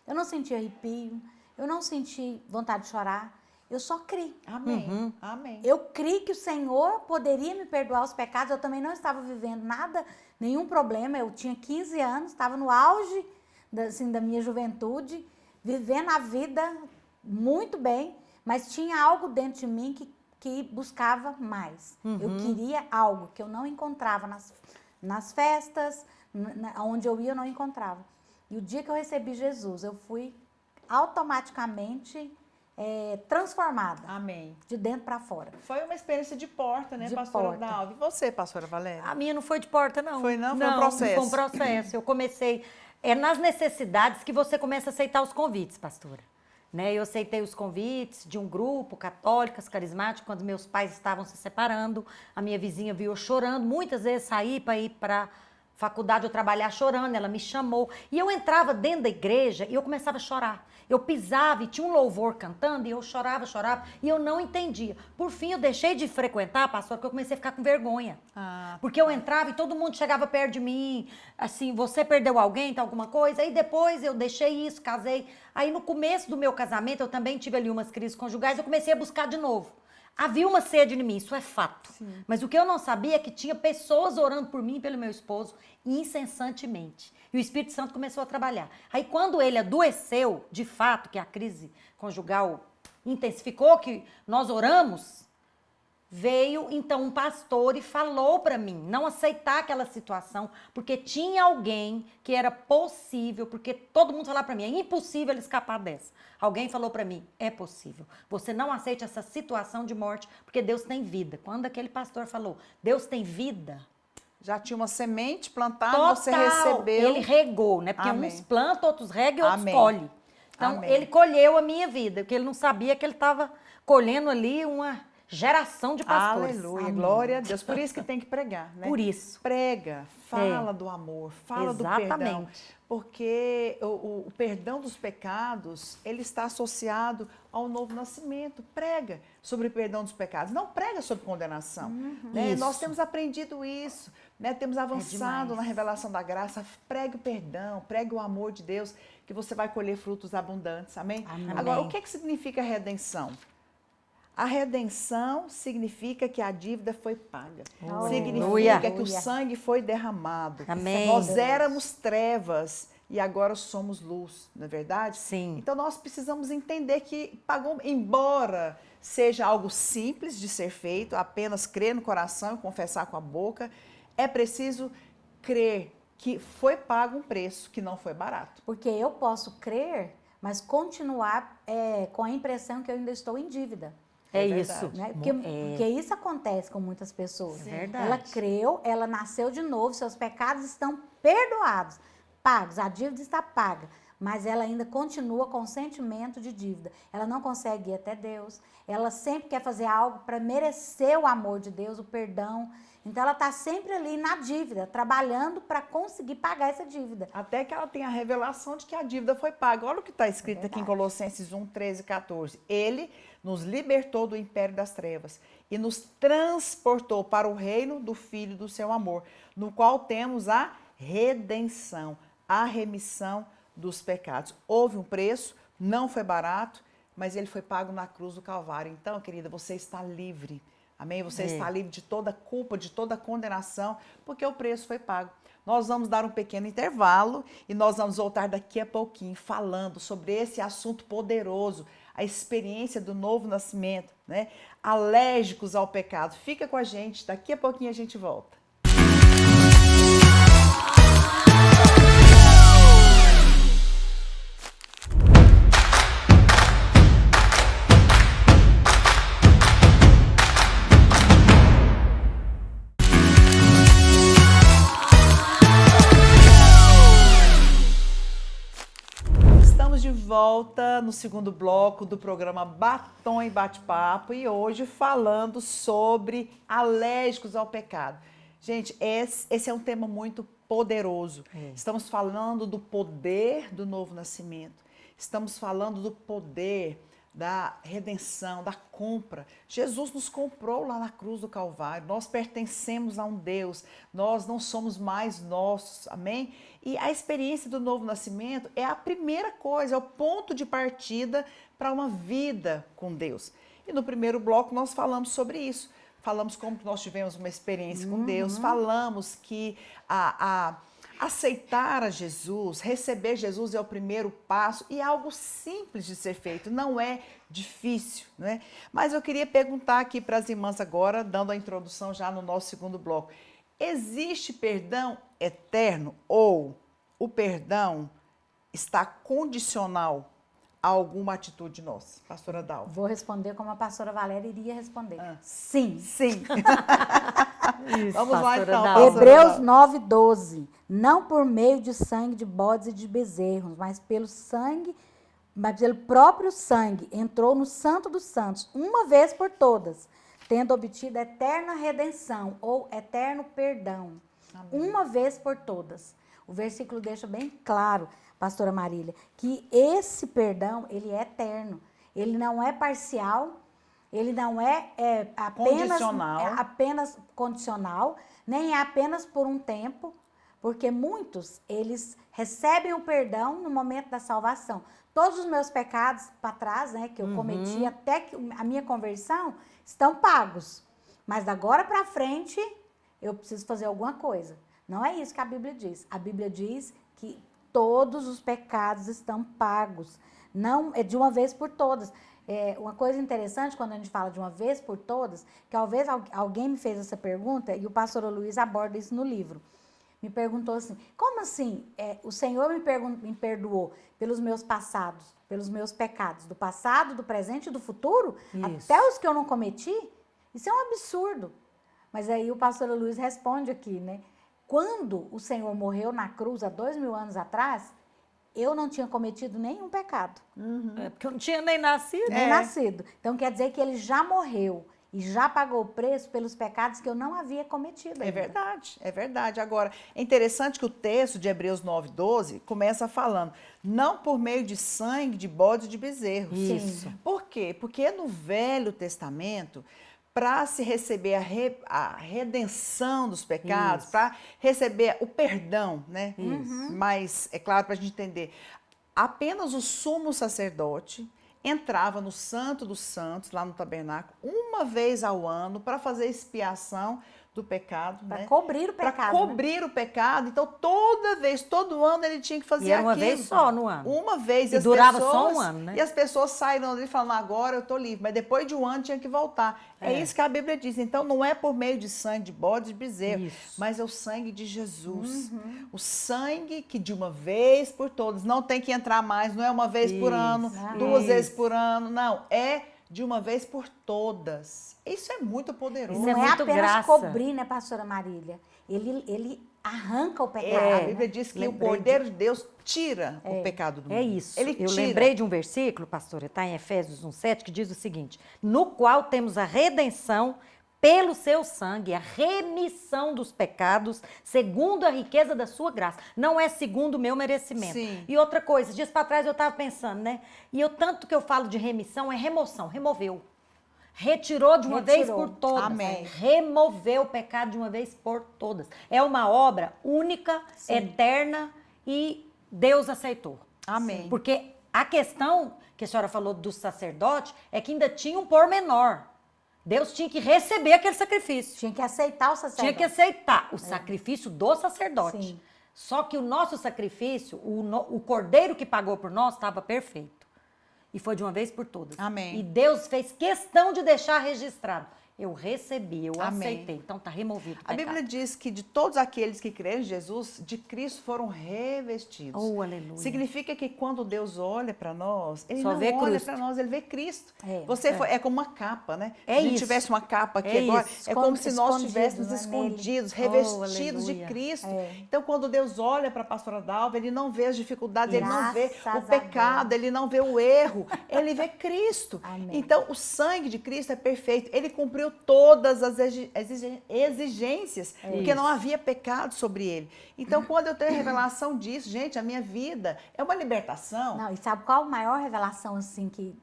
Eu não senti arrepio, eu não senti vontade de chorar, eu só criei. Amém, amém. Eu criei que o Senhor poderia me perdoar os pecados, eu também não estava vivendo nada, nenhum problema, eu tinha 15 anos, estava no auge da minha juventude, vivendo a vida muito bem, mas tinha algo dentro de mim que buscava mais. Eu queria algo que eu não encontrava nas festas, onde eu ia eu não encontrava. E o dia que eu recebi Jesus, eu fui automaticamente transformada, Amém. de dentro para fora. Foi uma experiência de porta, né, De pastora porta. Dalva? E você, pastora Valéria? A minha não foi de porta, não. Foi não? Foi um processo. Foi um processo. Eu comecei... É nas necessidades que você começa a aceitar os convites, pastora. Né? Eu aceitei os convites de um grupo, católicas, carismáticas, quando meus pais estavam se separando. A minha vizinha viu eu chorando. Muitas vezes saí para ir para faculdade, eu trabalhar chorando. Ela me chamou. E eu entrava dentro da igreja e eu começava a chorar. Eu pisava e tinha um louvor cantando e eu chorava e eu não entendia. Por fim, eu deixei de frequentar, pastor, porque eu comecei a ficar com vergonha. Porque eu entrava e todo mundo chegava perto de mim, assim, você perdeu alguém, tá alguma coisa? Aí depois eu deixei isso, casei. Aí no começo do meu casamento, eu também tive ali umas crises conjugais, eu comecei a buscar de novo. Havia uma sede em mim, isso é fato. Sim. Mas o que eu não sabia é que tinha pessoas orando por mim e pelo meu esposo incessantemente. E o Espírito Santo começou a trabalhar. Aí quando ele adoeceu, de fato, que a crise conjugal intensificou, que nós oramos, veio então um pastor e falou para mim não aceitar aquela situação, porque tinha alguém que era possível, porque todo mundo falava para mim, é impossível ele escapar dessa. Alguém falou para mim, é possível. Você não aceite essa situação de morte, porque Deus tem vida. Quando aquele pastor falou, Deus tem vida... Já tinha uma semente plantada, Total. você recebeu. Ele regou, né? Porque Amém. uns plantam, outros regam e outros Amém. colhem. Então, Amém. ele colheu a minha vida, porque ele não sabia que ele estava colhendo ali uma geração de pastores. Aleluia, Amém. glória a Deus. Por isso que tem que pregar, né? Por isso. Prega, fala do amor, fala do perdão. Exatamente. Porque o perdão dos pecados, ele está associado ao novo nascimento. Prega sobre o perdão dos pecados, não prega sobre condenação. Né? Isso. Nós temos aprendido isso, né? Temos avançado demais. na revelação da graça. Pregue o perdão, pregue o amor de Deus, que você vai colher frutos abundantes. Amém? Amém. Agora, o que significa redenção? A redenção significa que a dívida foi paga. Significa que o sangue foi derramado. Amém. Nós éramos trevas e agora somos luz, não é verdade? Sim. Então nós precisamos entender que pagou, embora seja algo simples de ser feito, apenas crer no coração e confessar com a boca, é preciso crer que foi pago um preço que não foi barato. Porque eu posso crer, mas continuar com a impressão que eu ainda estou em dívida. É verdade. isso. Né? Porque isso acontece com muitas pessoas. É verdade. Ela creu, ela nasceu de novo, seus pecados estão perdoados, pagos, a dívida está paga. Mas ela ainda continua com sentimento de dívida. Ela não consegue ir até Deus. Ela sempre quer fazer algo para merecer o amor de Deus, o perdão. Então ela está sempre ali na dívida, trabalhando para conseguir pagar essa dívida. Até que ela tenha a revelação de que a dívida foi paga. Olha o que está escrito aqui em verdade. Colossenses 1, 13 e 14. Ele nos libertou do império das trevas e nos transportou para o reino do Filho do seu amor, no qual temos a redenção, a remissão dos pecados. Houve um preço, não foi barato, mas ele foi pago na cruz do Calvário. Então, querida, você está livre. Amém? Você está livre de toda culpa, de toda condenação, porque o preço foi pago. Nós vamos dar um pequeno intervalo e nós vamos voltar daqui a pouquinho falando sobre esse assunto poderoso, a experiência do novo nascimento, né? Alérgicos ao pecado. Fica com a gente, daqui a pouquinho a gente volta. De volta no segundo bloco do programa Batom e Bate-Papo e hoje falando sobre alérgicos ao pecado. Gente, esse é um tema muito poderoso. Estamos falando do poder do novo nascimento. Estamos falando do poder da redenção, da compra. Jesus nos comprou lá na cruz do Calvário. Nós pertencemos a um Deus. Nós não somos mais nossos. Amém? E a experiência do novo nascimento é a primeira coisa, é o ponto de partida para uma vida com Deus. E no primeiro bloco nós falamos sobre isso. Falamos como nós tivemos uma experiência com Deus. Falamos que aceitar a Jesus, receber Jesus é o primeiro passo e é algo simples de ser feito, não é difícil, né? Mas eu queria perguntar aqui para as irmãs agora, dando a introdução já no nosso segundo bloco. Existe perdão eterno ou o perdão está condicional a alguma atitude nossa? Pastora Dalva. Vou responder como a pastora Valéria iria responder. Sim. Sim. Isso, Vamos lá então. Hebreus 9:12. Não por meio de sangue de bodes e de bezerros, mas pelo próprio sangue entrou no Santo dos Santos, uma vez por todas, tendo obtido eterna redenção ou eterno perdão. Amém. Uma vez por todas. O versículo deixa bem claro, pastora Marília, que esse perdão, ele é eterno. Ele não é parcial, ele não é apenas condicional, nem é apenas por um tempo, porque muitos, eles recebem o perdão no momento da salvação. Todos os meus pecados para trás, né, que eu cometi até a minha conversão, estão pagos. Mas da agora para frente, eu preciso fazer alguma coisa. Não é isso que a Bíblia diz. A Bíblia diz que todos os pecados estão pagos. Não é de uma vez por todas. Uma coisa interessante quando a gente fala de uma vez por todas, que talvez alguém me fez essa pergunta e o pastor Luiz aborda isso no livro. Me perguntou assim, como assim o Senhor me perdoou pelos meus passados, pelos meus pecados, do passado, do presente e do futuro, até os que eu não cometi? Isso é um absurdo. Mas aí o pastor Luiz responde aqui, né? Quando o Senhor morreu na cruz há 2000 anos atrás, eu não tinha cometido nenhum pecado. Porque eu não tinha nem nascido. Nem nascido. Então quer dizer que ele já morreu e já pagou o preço pelos pecados que eu não havia cometido. É verdade, é verdade. Agora, é interessante que o texto de Hebreus 9:12 começa falando, não por meio de sangue, de bode e de bezerros. Isso. Por quê? Porque no Velho Testamento, para se receber a redenção dos pecados, para receber o perdão, né? Mas, é claro, para a gente entender, apenas o sumo sacerdote entrava no Santo dos Santos, lá no tabernáculo, uma vez ao ano, para fazer expiação do pecado. Para cobrir o pecado. Para cobrir o pecado. Então, toda vez, todo ano, ele tinha que fazer aquilo. E era uma vez só no ano. Uma vez. E durava só um ano, né? E as pessoas saíram ali falando, agora eu estou livre. Mas depois de um ano tinha que voltar. É isso que a Bíblia diz. Então, não é por meio de sangue de bode e de bezerro, mas é o sangue de Jesus. O sangue que de uma vez por todas, não tem que entrar mais, não é uma vez por ano, duas vezes por ano, não. É de uma vez por todas. Isso é muito poderoso. Não é apenas cobrir, né, pastora Marília? Ele arranca o pecado. A Bíblia diz que o Cordeiro de Deus tira o pecado do mundo. É isso. Ele Eu tira. lembrei de um versículo, pastora, está em Efésios 1:7, que diz o seguinte, no qual temos a redenção pelo seu sangue, a remissão dos pecados, segundo a riqueza da sua graça. Não é segundo o meu merecimento. Sim. E outra coisa, dias para trás eu estava pensando, né? E tanto que eu falo de remissão, é remoção, removeu. Retirou de uma vez por todas. Amém. Removeu o pecado de uma vez por todas. É uma obra única, eterna e Deus aceitou. Amém. Porque a questão que a senhora falou do sacerdote é que ainda tinha um pormenor. Deus tinha que receber aquele sacrifício. Tinha que aceitar o sacerdote. Tinha que aceitar o sacrifício do sacerdote. Sim. Só que o nosso sacrifício, o cordeiro que pagou por nós, estava perfeito. E foi de uma vez por todas. Amém. E Deus fez questão de deixar registrado. Eu recebi, eu Amém. aceitei. Então está removido o A pecado. Bíblia diz que de todos aqueles que creem em Jesus, de Cristo foram revestidos. Oh, aleluia. Significa que quando Deus olha para nós, Ele Só não vê olha Cristo. para nós, Ele vê Cristo. É, É como uma capa, né? É Se a gente isso. tivesse uma capa aqui É agora, isso. é como se nós Escondido, estivéssemos né, escondidos, nele. revestidos Oh, de aleluia. Cristo. É. Então, quando Deus olha para a pastora Dalva, Ele não vê as dificuldades, Ele não vê Graças o a pecado, Deus. Ele não vê o erro, Ele vê Cristo. Amém. Então, o sangue de Cristo é perfeito. Ele cumpriu todas as exigências, porque não havia pecado sobre ele. Então, quando eu tenho a revelação disso, gente, a minha vida é uma libertação. Não, e sabe qual a maior revelação, assim, que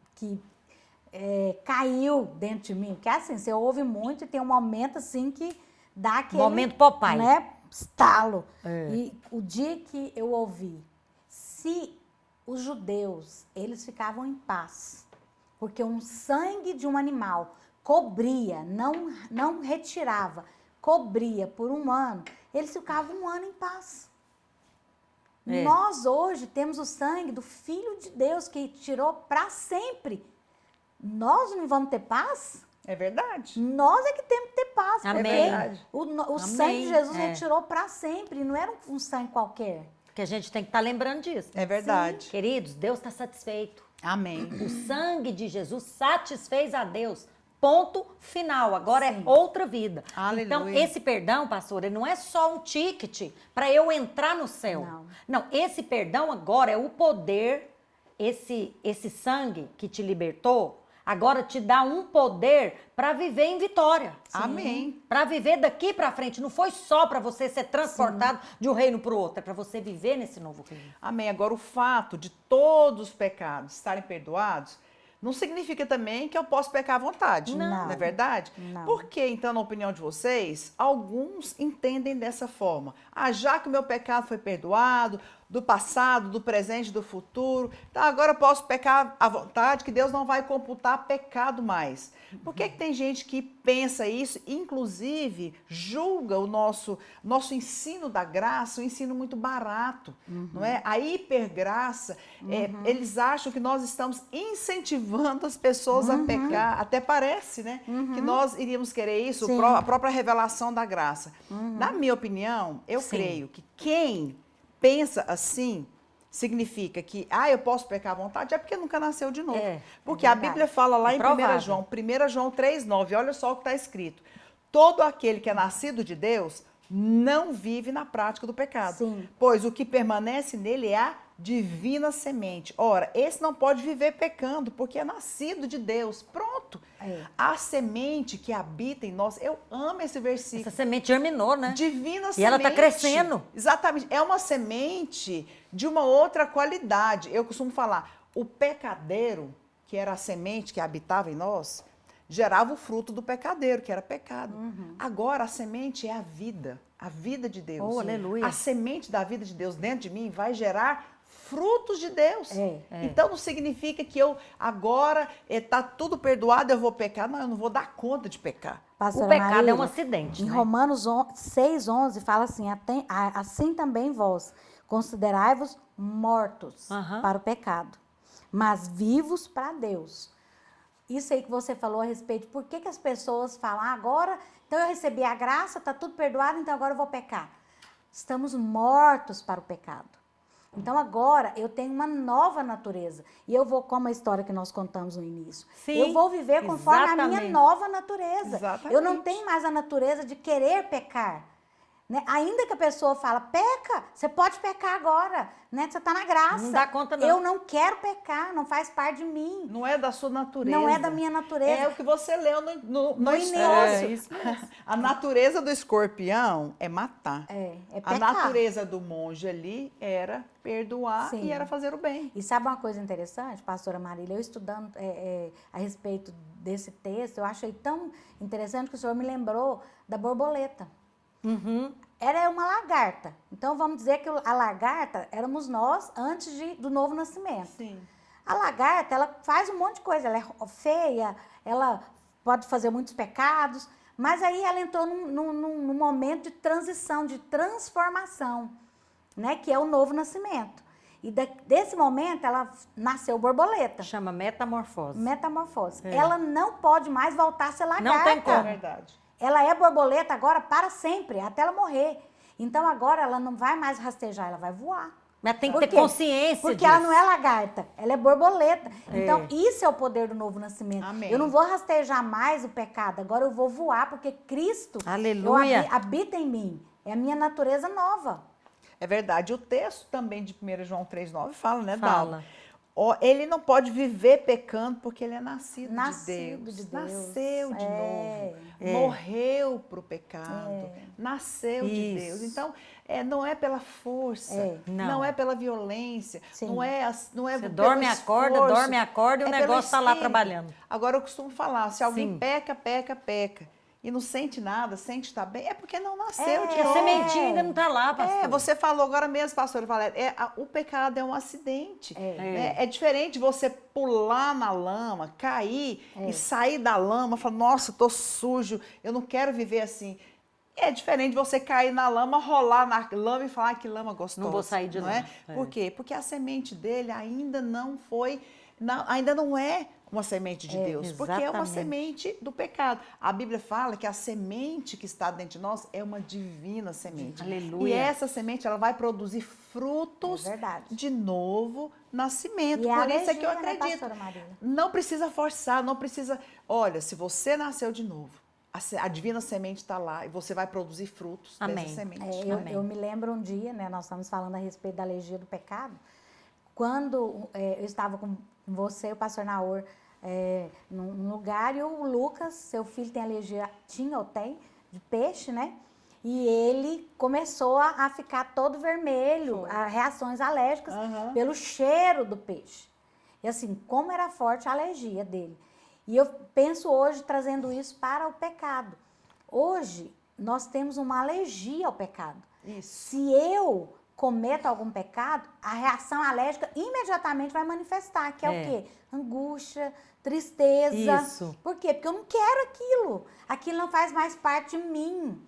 caiu dentro de mim? Porque, assim, você ouve muito e tem um momento, assim, que dá aquele... Momento Popeye. Né, estalo. É. E o dia que eu ouvi, se os judeus, eles ficavam em paz, porque um sangue de um animal cobria, não retirava, cobria por um ano, eles ficavam um ano em paz. É. Nós hoje temos o sangue do Filho de Deus que tirou para sempre. Nós não vamos ter paz? É verdade. Nós é que temos que ter paz. Amém. Porque É verdade. o Amém. sangue de Jesus É. retirou para sempre. Não era um sangue qualquer. Que a gente tem que estar lembrando disso. É verdade. Queridos, Deus está satisfeito. Amém. O sangue de Jesus satisfez a Deus. Ponto final. Agora Sim. é outra vida. Aleluia. Então, esse perdão, pastor, ele não é só um ticket para eu entrar no céu. Não, esse perdão agora é o poder, esse sangue que te libertou, agora te dá um poder para viver em vitória. Amém. Para viver daqui para frente. Não foi só para você ser transportado de um reino para o outro, é para você viver nesse novo reino. Amém. Agora, o fato de todos os pecados estarem perdoados não significa também que eu posso pecar à vontade. Não. Não é verdade? Não. Por que, então, na opinião de vocês, alguns entendem dessa forma? Ah, já que o meu pecado foi perdoado, do passado, do presente, do futuro, então agora eu posso pecar à vontade, que Deus não vai computar pecado mais. Por que tem gente que pensa isso, inclusive julga o nosso ensino da graça, um ensino muito barato, não é? A hipergraça, eles acham que nós estamos incentivando as pessoas a pecar, até parece, né, que nós iríamos querer isso, Sim. a própria revelação da graça. Na minha opinião, eu Sim. creio que quem pensa assim, significa que, eu posso pecar à vontade, é porque nunca nasceu de novo. Porque a verdade. Bíblia fala lá É em provável. 1 João 3,9, olha só o que está escrito. Todo aquele que é nascido de Deus não vive na prática do pecado. Sim. Pois o que permanece nele é a divina semente. Ora, esse não pode viver pecando, porque é nascido de Deus. Pronto. É. A semente que habita em nós, eu amo esse versículo. Essa semente germinou, né? Divina semente. E ela tá crescendo. Exatamente. É uma semente de uma outra qualidade. Eu costumo falar, o pecadeiro, que era a semente que habitava em nós, gerava o fruto do pecadeiro, que era pecado. Agora, a semente é a vida de Deus. Oh, aleluia. A semente da vida de Deus dentro de mim vai gerar frutos de Deus. É. Então, não significa que eu agora está tudo perdoado, eu vou pecar. Não, eu não vou dar conta de pecar. Pastora O pecado é Marília, um acidente, Em né? Romanos 6,11 fala assim, assim também vós, considerai-vos mortos Aham. para o pecado, mas vivos para Deus. Isso aí que você falou a respeito, por que as pessoas falam, agora, então eu recebi a graça, está tudo perdoado, então agora eu vou pecar. Estamos mortos para o pecado. Então agora eu tenho uma nova natureza. E eu vou, como a história que nós contamos no início, Sim, eu vou viver conforme a minha exatamente. nova natureza. Exatamente. Eu não tenho mais a natureza de querer pecar. Né? Ainda que a pessoa fala, peca, você pode pecar agora, né? Você está na graça. Não dá conta, não. Eu não quero pecar, não faz parte de mim. Não é da sua natureza. Não é da minha natureza. É o que você leu no início. início. isso A natureza do escorpião é matar. É A pecar. natureza do monge ali era perdoar Sim. e era fazer o bem. E sabe uma coisa interessante, pastora Marília? Eu estudando a respeito desse texto, eu achei tão interessante que o senhor me lembrou da borboleta. Ela é uma lagarta. Então, vamos dizer que a lagarta éramos nós antes do novo nascimento. Sim. A lagarta, ela faz um monte de coisa. Ela é feia, ela pode fazer muitos pecados, mas aí ela entrou num momento de transição, de transformação, né? Que é o novo nascimento. E desse momento ela nasceu borboleta. Chama metamorfose. Metamorfose. É. Ela não pode mais voltar a ser lagarta. Não tem como. É verdade. Ela é borboleta agora para sempre, até ela morrer. Então agora ela não vai mais rastejar, ela vai voar. Mas tem que Por ter quê? consciência Porque disso. ela não é lagarta, ela é borboleta. É. Então, isso é o poder do novo nascimento. Amém. Eu não vou rastejar mais o pecado, agora eu vou voar, porque Cristo Aleluia. habita em mim. É a minha natureza nova. É verdade. O texto também de 1 João 3,9 fala, né, Fala. Dalva? Ó, ele não pode viver pecando porque ele é nascido Nascido de de Deus. Deus. Nasceu de É. novo. Morreu para o pecado. É. Nasceu de Isso. Deus. Então, não é pela força, É. Não. não é pela violência, Sim. não é Você pelo dorme, esforço, acorda e o é pelo negócio está lá Espírito. trabalhando. Agora, eu costumo falar, se alguém Sim. peca, e não sente nada, sente estar bem, é porque não nasceu de Porque a novo. sementinha ainda não está lá, pastor. Você falou agora mesmo, pastora Valéria, o pecado é um acidente. É. É diferente você pular na lama, cair e sair da lama, falar, nossa, eu tô sujo, eu não quero viver assim. É diferente você cair na lama, rolar na lama e falar que lama gostosa. Não vou sair de não lá. é? É. Por quê? Porque a semente dele ainda não foi, ainda não é uma semente de Deus, porque é uma exatamente. semente do pecado. A Bíblia fala que a semente que está dentro de nós é uma divina semente. Aleluia. E essa semente ela vai produzir frutos É verdade. de novo nascimento. E é Por isso é que eu alergia, né, acredito. pastora Marília? Não precisa forçar, não precisa. Olha, se você nasceu de novo, a divina semente está lá e você vai produzir frutos Amém. dessa semente. Amém. Eu me lembro um dia, né, nós estamos falando a respeito da alergia do pecado, quando eu estava com você, o pastor Naor, num lugar, e o Lucas, seu filho tem alergia, tinha ou tem, de peixe, né? E ele começou a ficar todo vermelho, a reações alérgicas Aham. pelo cheiro do peixe. E assim, como era forte a alergia dele. E eu penso hoje trazendo isso para o pecado. Hoje, nós temos uma alergia ao pecado. Isso. Se eu cometo algum pecado, a reação alérgica imediatamente vai manifestar, que é o quê? Angústia, tristeza. Isso. Por quê? Porque eu não quero aquilo. Aquilo não faz mais parte de mim.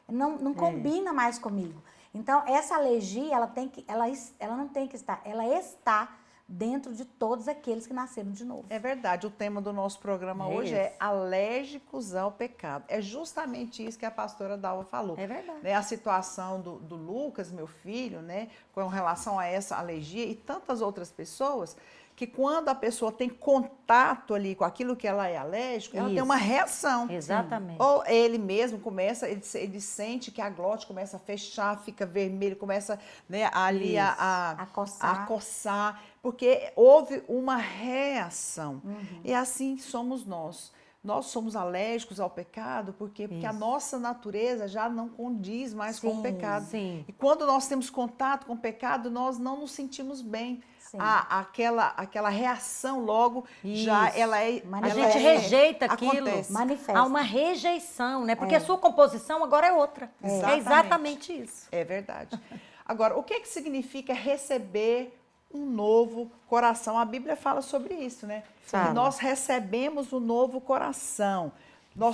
Não combina mais comigo. Então, essa alergia, ela não tem que estar, ela está dentro de todos aqueles que nasceram de novo. É verdade, o tema do nosso programa hoje é alérgicos ao pecado. É justamente isso que a pastora Dalva falou. É verdade. Né, a situação do Lucas, meu filho, né, com relação a essa alergia e tantas outras pessoas, que quando a pessoa tem contato ali com aquilo que ela é alérgico, ela tem Isso. uma reação. Exatamente. Ou ele mesmo começa, ele sente que a glote começa a fechar, fica vermelho, começa, né, ali Isso. A coçar. a coçar, porque houve uma reação. E assim somos nós. Nós somos alérgicos ao pecado, por quê? Porque a Isso. nossa natureza já não condiz mais com o Sim, pecado. sim. E quando nós temos contato com o pecado, nós não nos sentimos bem. Sim. Aquela reação logo já Isso. ela é. A Manifesta. gente rejeita aquilo. Acontece. Manifesta. Há uma rejeição, né? Porque a sua composição agora é outra. É Exatamente. exatamente isso. É verdade. Agora, o que significa receber um novo coração? A Bíblia fala sobre isso, né? Fala. Que nós recebemos um novo coração.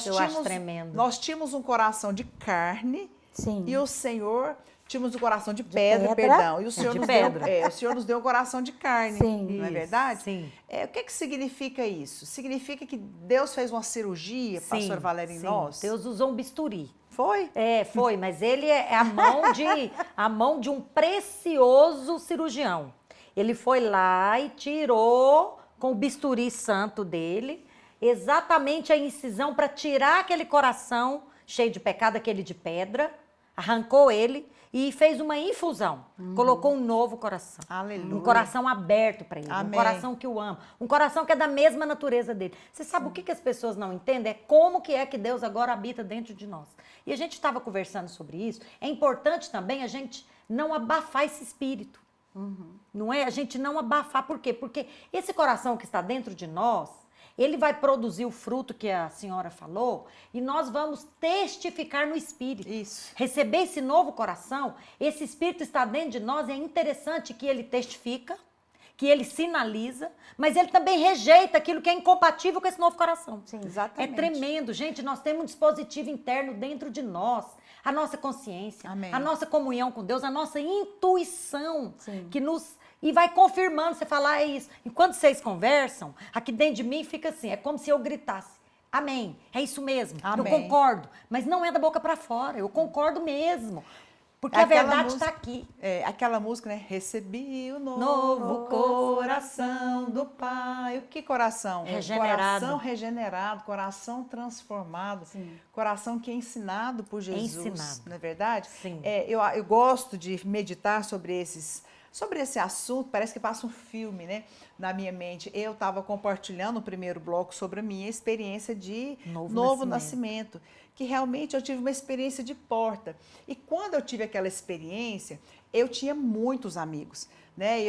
Eu acho tremendo. Nós tínhamos um coração de carne Sim. e o Senhor tínhamos um coração de pedra, pedra. perdão. E o Senhor, De nos pedra. Deu, o Senhor nos deu um coração de carne. Sim. Não é Isso, verdade? sim. O que significa isso? Significa que Deus fez uma cirurgia, pastor Valéria, em sim. nós? Deus usou um bisturi. Foi? Foi, mas ele é a mão de um precioso cirurgião. Ele foi lá e tirou com o bisturi santo dele exatamente a incisão para tirar aquele coração cheio de pecado, aquele de pedra, arrancou ele e fez uma infusão. Colocou um novo coração. Aleluia. Um coração aberto para ele. Amém. Um coração que o ama. Um coração que é da mesma natureza dele. Você sabe o que as pessoas não entendem? É como que é que Deus agora habita dentro de nós. E a gente estava conversando sobre isso. É importante também a gente não abafar esse espírito. Não é? A gente não abafar. Por quê? Porque esse coração que está dentro de nós, ele vai produzir o fruto que a senhora falou e nós vamos testificar no Espírito. Isso. Receber esse novo coração, esse Espírito está dentro de nós, é interessante que ele testifica que ele sinaliza, mas ele também rejeita aquilo que é incompatível com esse novo coração. Sim. Exatamente. É tremendo, gente. Nós temos um dispositivo interno dentro de nós. A nossa consciência, Amém. a nossa comunhão com Deus, a nossa intuição, Sim. que nos... E vai confirmando, você fala, é isso. Enquanto vocês conversam, aqui dentro de mim fica assim, é como se eu gritasse. Amém, é isso mesmo, Amém. eu concordo. Mas não é da boca para fora, eu concordo mesmo. Porque a Aquela verdade música- está aqui. Aquela música, né? Recebi o Novo novo coração do Pai. O que coração? Regenerado. Coração regenerado, coração transformado, Sim. coração que é ensinado por Jesus. Ensinado. Não é verdade? Sim. Eu gosto de meditar sobre esse assunto, parece que passa um filme, né, na minha mente. Eu estava compartilhando no primeiro bloco sobre a minha experiência de novo nascimento, que realmente eu tive uma experiência de porta. E quando eu tive aquela experiência, eu tinha muitos amigos, né?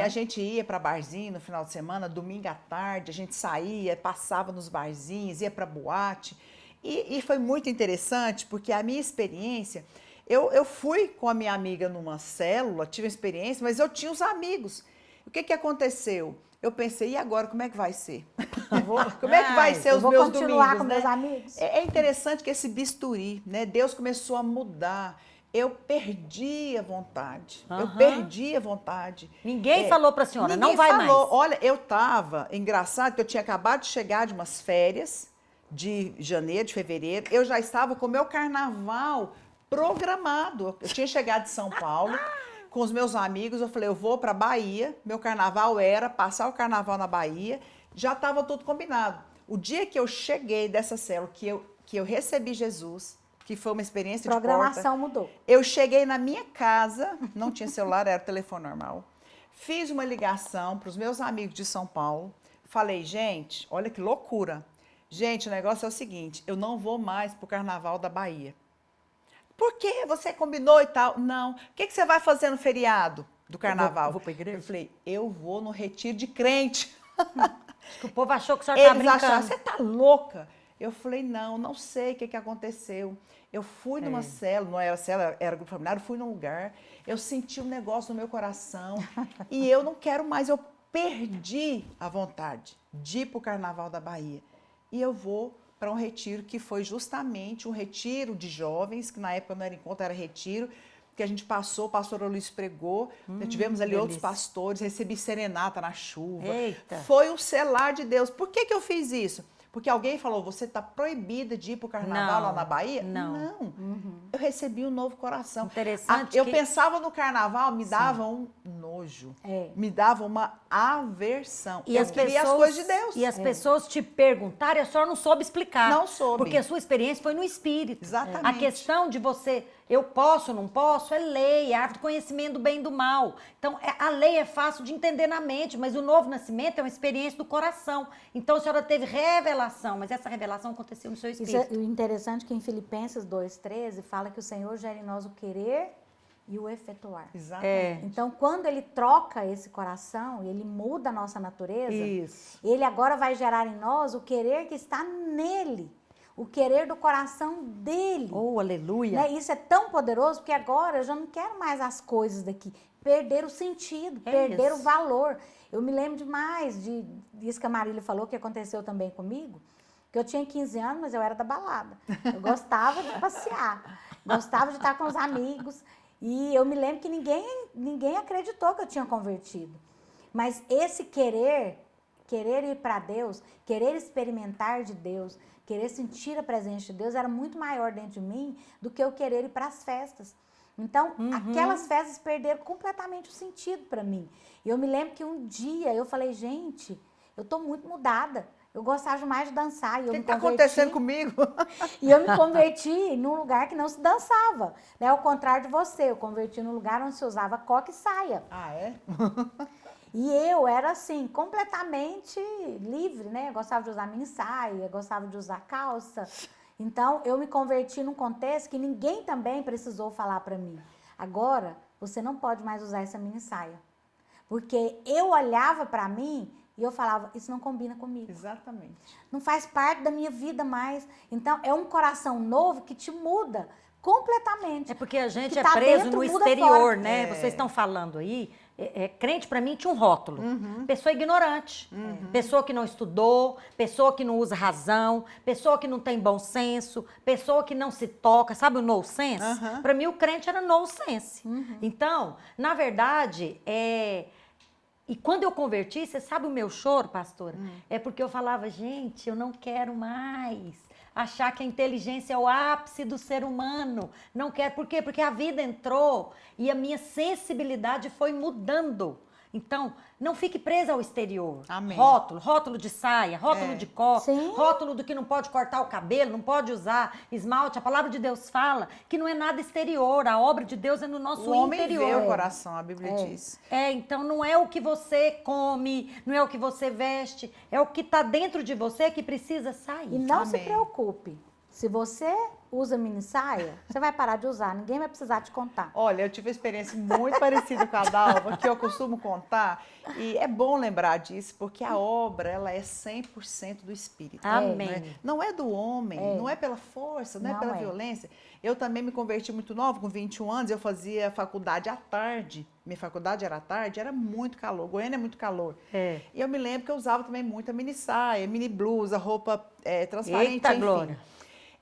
A gente ia para barzinho no final de semana, domingo à tarde, a gente saía, passava nos barzinhos, ia para boate. E foi muito interessante, porque a minha experiência... Eu fui com a minha amiga numa célula, tive uma experiência, mas eu tinha os amigos. O que aconteceu? Eu pensei, e agora, como é que vai ser? Como é que vai ser Eu os vou meus continuar domingos, com né? meus amigos. É interessante que esse bisturi, né? Deus começou a mudar. Eu perdi a vontade. Eu perdi a vontade. Ninguém falou para a senhora, Ninguém não vai falou. mais. Olha, engraçado que eu tinha acabado de chegar de umas férias de janeiro, de fevereiro. Eu já estava com o meu carnaval programado. Eu tinha chegado de São Paulo com os meus amigos. Eu falei, eu vou para Bahia. Meu carnaval era passar o carnaval na Bahia. Já estava tudo combinado. O dia que eu cheguei dessa célula, que eu recebi Jesus, que foi uma experiência de porta. Programação mudou. Eu cheguei na minha casa, não tinha celular, era telefone normal. Fiz uma ligação para os meus amigos de São Paulo. Falei, gente, olha que loucura. Gente, o negócio é o seguinte, eu não vou mais para o carnaval da Bahia. Por quê? Você combinou e tal? Não. O que você vai fazer no feriado do carnaval? Eu vou pra igreja? Eu falei, eu vou no retiro de crente. Acho que o povo achou que a senhora estava Eles acharam, brincando. você tá louca? Eu falei, não sei o que aconteceu. Eu fui numa célula, não era célula, era grupo familiar, eu fui num lugar, eu senti um negócio no meu coração e eu não quero mais, eu perdi a vontade de ir para o Carnaval da Bahia. E eu vou para um retiro que foi justamente um retiro de jovens, que na época não era encontro, era retiro, que a gente passou, o pastor Luiz pregou, tivemos ali outros delícia. pastores, recebi serenata na chuva. Eita. Foi um selar de Deus. Por que eu fiz isso? Porque alguém falou, você está proibida de ir para o carnaval lá na Bahia? Não. Eu recebi um novo coração. Interessante Eu que- pensava no carnaval, me dava um nojo. Me dava uma aversão. E eu as queria pessoas, as coisas de Deus. E as pessoas te perguntaram e a senhora não soube explicar. Não soube. Porque a sua experiência foi no espírito. Exatamente. A questão de você, eu posso, não posso, é lei, é árvore do conhecimento do bem e do mal. Então, a lei é fácil de entender na mente, mas o novo nascimento é uma experiência do coração. Então, a senhora teve revelação, mas essa revelação aconteceu no seu Isso espírito. é interessante que em Filipenses 2,13 fala que o Senhor gera em nós o querer e o efetuar. Exatamente. Então, quando ele troca esse coração, ele muda a nossa natureza, Isso. ele agora vai gerar em nós o querer que está nele, o querer do coração dele. Oh, aleluia. Né? Isso é tão poderoso porque agora eu já não quero mais as coisas daqui. Perder o sentido, É perder isso. o valor. Eu me lembro demais disso que a Marília falou, que aconteceu também comigo, que eu tinha 15 anos, mas eu era da balada. Eu gostava de passear, gostava de estar com os amigos. E eu me lembro que ninguém acreditou que eu tinha convertido. Mas esse querer ir para Deus, querer experimentar de Deus, querer sentir a presença de Deus era muito maior dentro de mim do que eu querer ir para as festas. Então, aquelas festas perderam completamente o sentido para mim. E eu me lembro que um dia eu falei, gente, eu estou muito mudada. Eu gostava mais de dançar. E eu O que me está converti. acontecendo comigo? E eu me converti num lugar que não se dançava. Né? Ao contrário de você, eu converti num lugar onde se usava coque e saia. Ah, é? E eu era assim, completamente livre, né? Eu gostava de usar mini saia, gostava de usar calça. Então, eu me converti num contexto que ninguém também precisou falar para mim. Agora, você não pode mais usar essa mini saia. Porque eu olhava para mim e eu falava, isso não combina comigo. Exatamente. Não faz parte da minha vida mais. Então, é um coração novo que te muda completamente. É porque a gente Que é tá preso dentro, no muda exterior, fora. né? Vocês estão falando aí crente para mim tinha um rótulo. Pessoa ignorante, pessoa que não estudou, pessoa que não usa razão, pessoa que não tem bom senso, pessoa que não se toca, sabe o no sense? Para mim o crente era no sense. Então, na verdade, e quando eu converti, você sabe o meu choro, pastora? É porque eu falava, gente, eu não quero mais achar que a inteligência é o ápice do ser humano. Não quero. Por quê? Porque a vida entrou e a minha sensibilidade foi mudando. Então, não fique presa ao exterior. Amém. Rótulo de saia, rótulo de coque, Sim. rótulo do que não pode cortar o cabelo, não pode usar esmalte. A palavra de Deus fala que não é nada exterior, a obra de Deus é no nosso O homem interior. vê o coração, a Bíblia diz. Então não é o que você come, não é o que você veste, é o que está dentro de você que precisa sair. E não se Amém. preocupe. Se você usa mini saia, você vai parar de usar. Ninguém vai precisar te contar. Olha, eu tive uma experiência muito parecida com a Dalva, que eu costumo contar, e é bom lembrar disso, porque a obra, ela é 100% do Espírito. Amém. Né? Não é do homem, não é pela força, não é Não pela é. violência. Eu também me converti muito nova, com 21 anos, eu fazia faculdade à tarde. Minha faculdade era à tarde, era muito calor. Goiânia é muito calor. É. E eu me lembro que eu usava também muita mini saia, mini blusa, roupa transparente, Eita, enfim. Glória.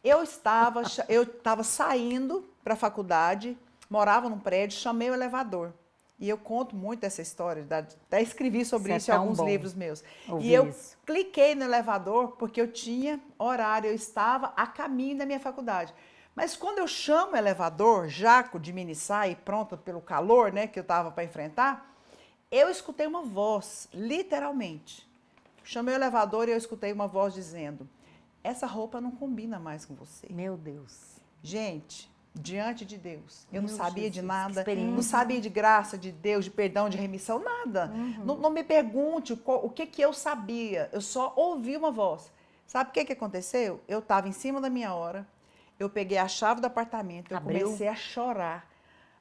Eu estava saindo para a faculdade, morava num prédio, chamei o elevador. E eu conto muito essa história, até escrevi sobre Isso é isso em tão alguns bom livros meus. ouvir E eu isso. cliquei no elevador porque eu tinha horário, eu estava a caminho da minha faculdade. Mas quando eu chamo o elevador, jaco de mini saia, pronta pelo calor, né, que eu estava para enfrentar, eu escutei uma voz, literalmente. Chamei o elevador e eu escutei uma voz dizendo: essa roupa não combina mais com você. Meu Deus. Gente, diante de Deus, eu não Meu sabia de Jesus, que nada, experiência. não sabia de graça, de Deus, de perdão, de remissão, nada. Não me pergunte o que eu sabia, eu só ouvi uma voz. Sabe o que aconteceu? Eu estava em cima da minha hora, eu peguei a chave do apartamento, eu Abriu? comecei a chorar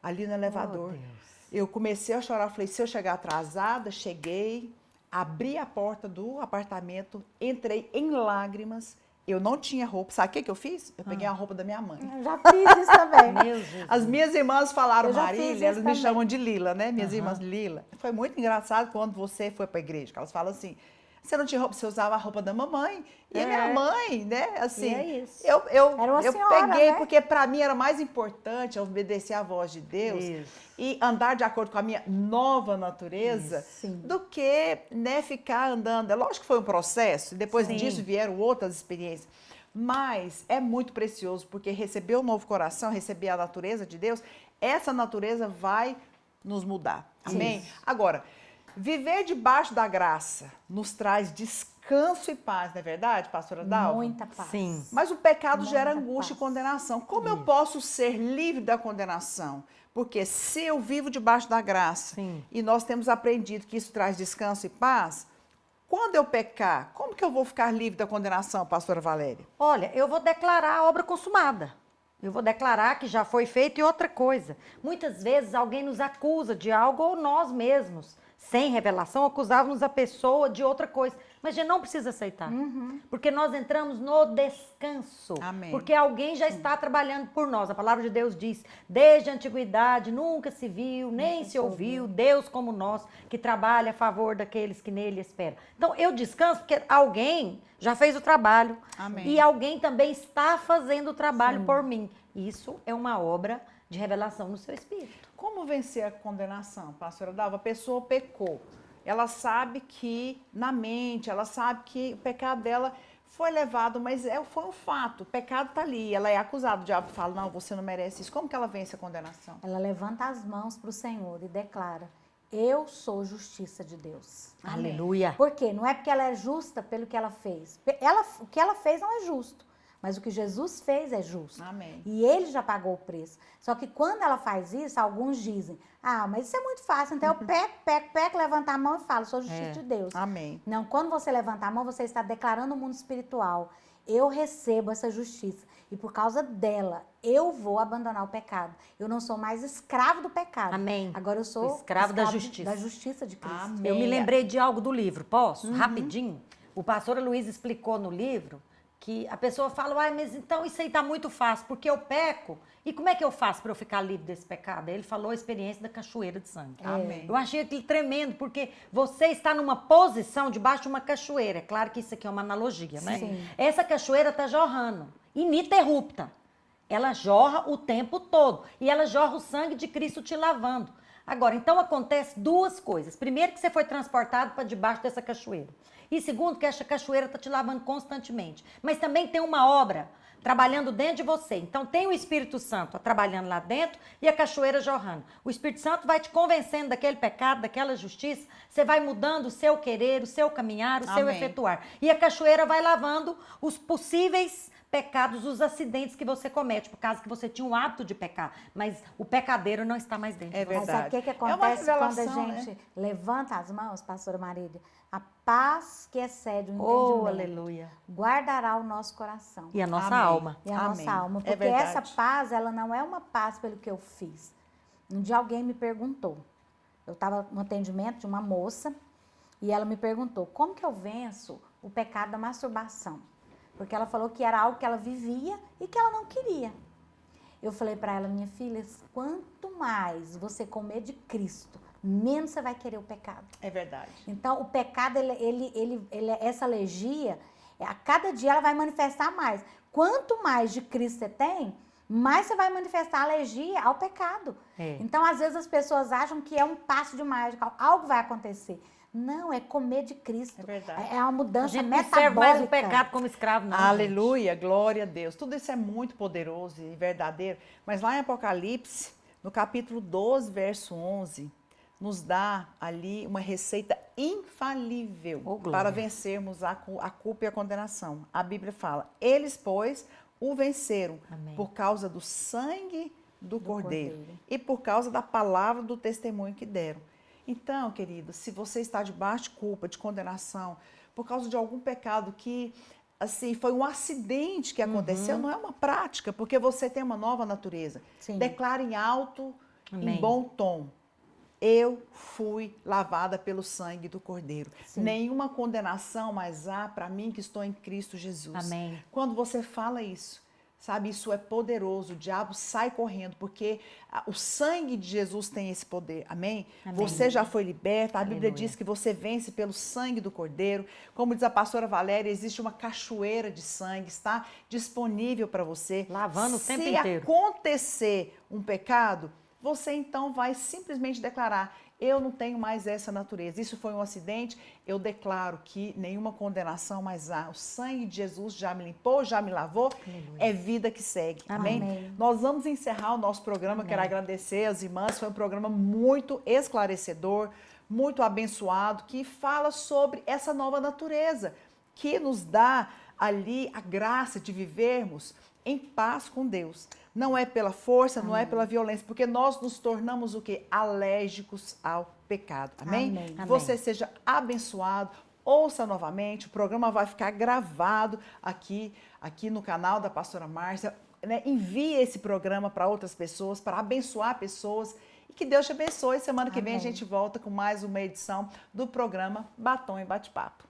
ali no elevador. Oh, Deus. Eu comecei a chorar, falei, se eu chegar atrasada, cheguei, abri a porta do apartamento, entrei em lágrimas. Eu não tinha roupa. Sabe o que eu fiz? Eu peguei a roupa da minha mãe. Eu já fiz isso também. Meu Jesus. As minhas irmãs falaram, Eu já fiz Marília, isso elas me também. chamam de Lila, né? Minhas irmãs Lila. Foi muito engraçado quando você foi para a igreja, que elas falam assim, você não tinha roupa, você usava a roupa da mamãe. E a minha mãe, né? Assim, E é isso. eu Era uma eu senhora, peguei, né? porque para mim era mais importante obedecer à voz de Deus Isso. e andar de acordo com a minha nova natureza Sim. do que, né, ficar andando. É lógico que foi um processo, depois Sim. disso vieram outras experiências. Mas é muito precioso, porque receber o novo coração, receber a natureza de Deus, essa natureza vai nos mudar. Amém? Agora, viver debaixo da graça nos traz descanso e paz, não é verdade, pastora Dalva? Muita paz. Sim. Mas o pecado Muita gera angústia e paz. condenação. Como eu posso ser livre da condenação? Porque se eu vivo debaixo da graça Sim. e nós temos aprendido que isso traz descanso e paz, quando eu pecar, como que eu vou ficar livre da condenação, pastora Valéria? Olha, eu vou declarar a obra consumada. Eu vou declarar que já foi feito e outra coisa. Muitas vezes alguém nos acusa de algo ou nós mesmos, sem revelação, acusávamos a pessoa de outra coisa. Mas a gente não precisa aceitar. Porque nós entramos no descanso. Amém. Porque alguém já está trabalhando por nós. A palavra de Deus diz, desde a antiguidade nunca se viu, nem se ouviu Deus como nós, que trabalha a favor daqueles que nele esperam. Então, eu descanso porque alguém já fez o trabalho. Amém. E alguém também está fazendo o trabalho por mim. Isso é uma obra de revelação no seu espírito. Como vencer a condenação, pastora Dalva? A pessoa pecou. Ela sabe que, na mente, ela sabe que o pecado dela foi levado, mas foi um fato. O pecado está ali, ela é acusada. O diabo fala, não, você não merece isso. Como que ela vence a condenação? Ela levanta as mãos para o Senhor e declara: eu sou justiça de Deus. Amém. Aleluia. Por quê? Não é porque ela é justa pelo que ela fez. O que ela fez não é justo, mas o que Jesus fez é justo. Amém. E ele já pagou o preço. Só que quando ela faz isso, alguns dizem: ah, mas isso é muito fácil. Então eu peco, levanto a mão e falo: sou justiça de Deus. Amém. Não, quando você levanta a mão, você está declarando o mundo espiritual: eu recebo essa justiça. E por causa dela, eu vou abandonar o pecado. Eu não sou mais escravo do pecado. Amém. Agora eu sou Escravo da justiça. Da justiça de Cristo. Amém. Eu me lembrei de algo do livro, posso? Rapidinho. O pastor Luiz explicou no livro que a pessoa fala, uai, mas então isso aí tá muito fácil, porque eu peco. E como é que eu faço para eu ficar livre desse pecado? Aí ele falou a experiência da cachoeira de sangue. Amém. Eu achei aquilo tremendo, porque você está numa posição debaixo de uma cachoeira. É claro que isso aqui é uma analogia, né? Sim. Essa cachoeira está jorrando, ininterrupta. Ela jorra o tempo todo. E ela jorra o sangue de Cristo te lavando. Agora, então acontece duas coisas. Primeiro, que você foi transportado para debaixo dessa cachoeira. E segundo, que essa cachoeira está te lavando constantemente. Mas também tem uma obra trabalhando dentro de você. Então tem o Espírito Santo trabalhando lá dentro e a cachoeira jorrando. O Espírito Santo vai te convencendo daquele pecado, daquela justiça. Você vai mudando o seu querer, o seu caminhar, o seu Amém. efetuar. E a cachoeira vai lavando os possíveis pecados, os acidentes que você comete, por causa que você tinha o hábito de pecar. Mas o pecadeiro não está mais dentro É de você. Mas verdade. sabe o que É uma acontece quando a revelação, gente né? levanta as mãos, pastora Marília? A paz que excede o Oh, entendimento aleluia. guardará o nosso coração E a nossa Amém. alma. e a Amém. nossa alma. É Porque verdade. essa paz, ela não é uma paz pelo que eu fiz. Um dia alguém me perguntou, eu estava no atendimento de uma moça e ela me perguntou, como que eu venço o pecado da masturbação? Porque ela falou que era algo que ela vivia e que ela não queria. Eu falei para ela, minha filha, quanto mais você comer de Cristo, menos você vai querer o pecado. É verdade. Então, o pecado, essa alergia, a cada dia ela vai manifestar mais. Quanto mais de Cristo você tem, mais você vai manifestar alergia ao pecado. É. Então, às vezes as pessoas acham que é um passo de mágica, algo vai acontecer. Não, é comer de Cristo. É verdade. É uma A mudança gente não metabólica. serve mais o pecado como escravo, não. Aleluia, glória a Deus. Tudo isso é muito poderoso e verdadeiro. Mas lá em Apocalipse, no capítulo 12, verso 11, nos dá ali uma receita infalível Oh, glória. para vencermos a culpa e a condenação. A Bíblia fala, eles, pois, o venceram Amém. por causa do sangue do Cordeiro Cordeiro. e por causa da palavra do testemunho que deram. Então, querido, se você está debaixo de culpa, de condenação, por causa de algum pecado que, assim, foi um acidente que aconteceu, não é uma prática, porque você tem uma nova natureza. Sim. Declare em alto, Amém. em bom tom. Eu fui lavada pelo sangue do Cordeiro. Sim. Nenhuma condenação mais há para mim que estou em Cristo Jesus. Amém. Quando você fala isso, sabe, isso é poderoso. O diabo sai correndo, porque o sangue de Jesus tem esse poder. Amém? Amém. Você já foi liberta. A Bíblia Aleluia. diz que você vence pelo sangue do Cordeiro. Como diz a pastora Valéria, existe uma cachoeira de sangue, está disponível para você. Lavando o tempo Se inteiro. acontecer um pecado, você então vai simplesmente declarar, eu não tenho mais essa natureza. Isso foi um acidente, eu declaro que nenhuma condenação mais há. O sangue de Jesus já me limpou, já me lavou, é vida que segue. Amém? Amém. Nós vamos encerrar o nosso programa, quero agradecer às irmãs, foi um programa muito esclarecedor, muito abençoado, que fala sobre essa nova natureza, que nos dá ali a graça de vivermos em paz com Deus. Não é pela força, não é pela violência, porque nós nos tornamos o quê? Alérgicos ao pecado. Amém? Amém. Amém. Você seja abençoado, ouça novamente, o programa vai ficar gravado aqui no canal da pastora Márcia. Né? Envie esse programa para outras pessoas, para abençoar pessoas. E que Deus te abençoe. Semana que vem a Amém. gente volta com mais uma edição do programa Batom e Bate-Papo.